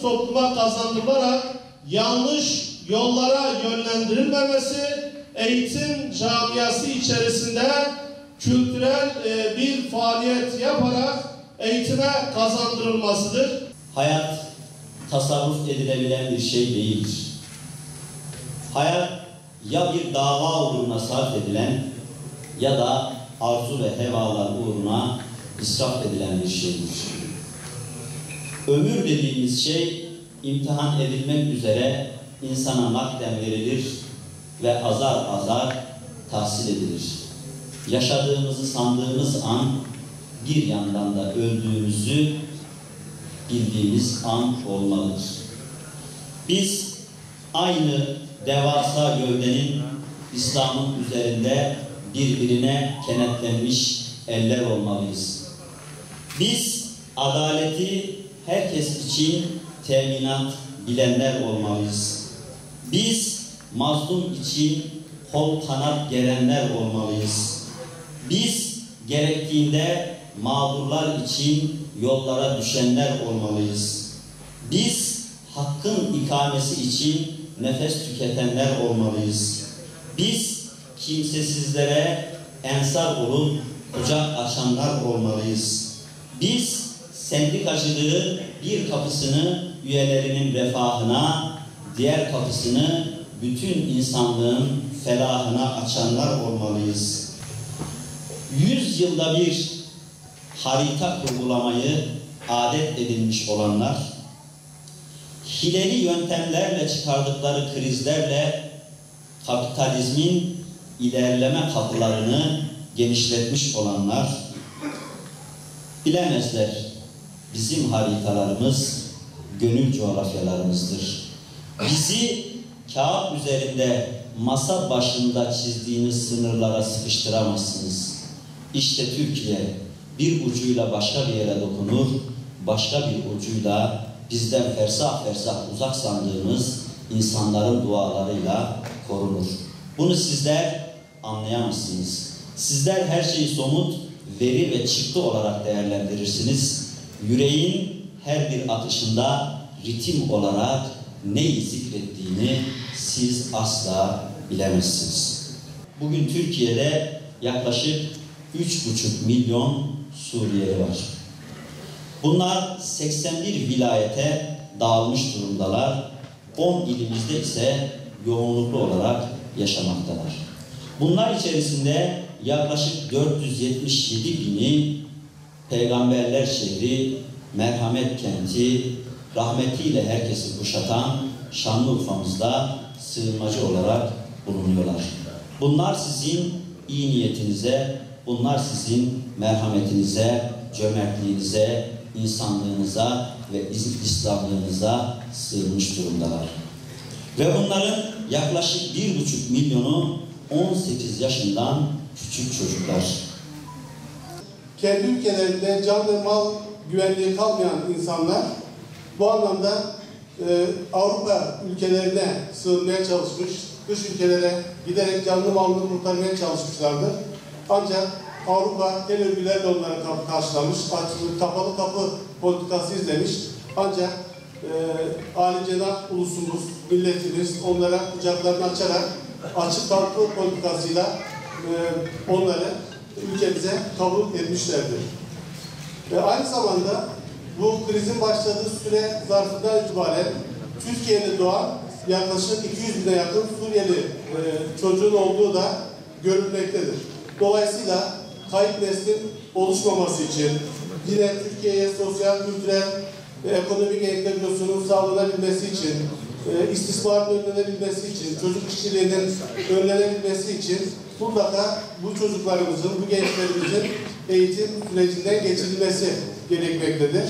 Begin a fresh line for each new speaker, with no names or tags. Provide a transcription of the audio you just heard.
hazır topluma kazandırılarak yanlış yollara yönlendirilmemesi, eğitim camiası içerisinde kültürel bir faaliyet yaparak eğitime kazandırılmasıdır.
Hayat tasarruf edilebilen bir şey değildir. Hayat ya bir dava uğruna sarf edilen ya da arzu ve hevalar uğruna israf edilen bir şeydir. Ömür dediğimiz şey imtihan edilmek üzere insana nakden verilir ve azar azar tahsil edilir. Yaşadığımızı sandığımız an bir yandan da öldüğümüzü bildiğimiz an olmalıdır. Biz aynı devasa gövdenin İslam'ın üzerinde birbirine kenetlenmiş eller olmalıyız. Biz adaleti herkes için teminat bilenler olmalıyız. Biz mazlum için kol kanat gerenler olmalıyız. Biz gerektiğinde mağdurlar için yollara düşenler olmalıyız. Biz hakkın ikamesi için nefes tüketenler olmalıyız. Biz kimsesizlere ensar olup kucak açanlar olmalıyız. Biz sendikacılığı bir kapısını üyelerinin refahına, diğer kapısını bütün insanlığın felahına açanlar olmalıyız. 100 yılda bir harita kurgulamayı adet edinmiş olanlar, hileli yöntemlerle çıkardıkları krizlerle kapitalizmin ilerleme kapılarını genişletmiş olanlar bilemezler. Bizim haritalarımız gönül coğrafyalarımızdır. Bizi kağıt üzerinde masa başında çizdiğiniz sınırlara sıkıştıramazsınız. İşte Türkiye bir ucuyla başka bir yere dokunur, başka bir ucuyla bizden fersah fersah uzak sandığımız insanların dualarıyla korunur. Bunu sizler anlayamazsınız. Sizler her şeyi somut, veri ve çıktı olarak değerlendirirsiniz. Yüreğin her bir atışında ritim olarak neyi zikrettiğini siz asla bilemezsiniz. Bugün Türkiye'de yaklaşık 3,5 milyon Suriyeli var. Bunlar 81 vilayete dağılmış durumdalar. 10 ilimizde ise yoğunluklu olarak yaşamaktalar. Bunlar içerisinde yaklaşık 477 bini Peygamberler şehri, merhamet kenti, rahmetiyle herkesi kuşatan Şanlıurfa'mızda sığınmacı olarak bulunuyorlar. Bunlar sizin iyi niyetinize, bunlar sizin merhametinize, cömertliğinize, insanlığınıza ve İslamlığınıza sığınmış durumdalar. Ve bunların yaklaşık 1,5 milyonu 18 yaşından küçük çocuklar.
Kendi ülkelerinde can ve mal güvenliği kalmayan insanlar bu anlamda Avrupa ülkelerine sığınmaya çalışmış, dış ülkelere giderek canlı malını kurtarmaya çalışmışlardır. Ancak Avrupa el örgülerle onlara karşılamış, kapalı kapı politikası izlemiş. Ancak âli-cenah ulusumuz, milletimiz onlara kucaklarını açarak açık kapı politikasıyla onları ülkemize kabul etmişlerdir. Ve aynı zamanda bu krizin başladığı süre zarfından itibaren Türkiye'de doğan yaklaşık 200 bine yakın Suriyeli çocuğun olduğu da görülmektedir. Dolayısıyla kayıp neslin oluşmaması için yine Türkiye'ye sosyal, kültürel ve ekonomik entegrasyonun sağlanabilmesi için, istismarın önlenebilmesi için, çocuk işçiliğinin önlenebilmesi için mutlaka bu çocuklarımızın, bu gençlerimizin eğitim sürecinden geçirilmesi gerekmektedir.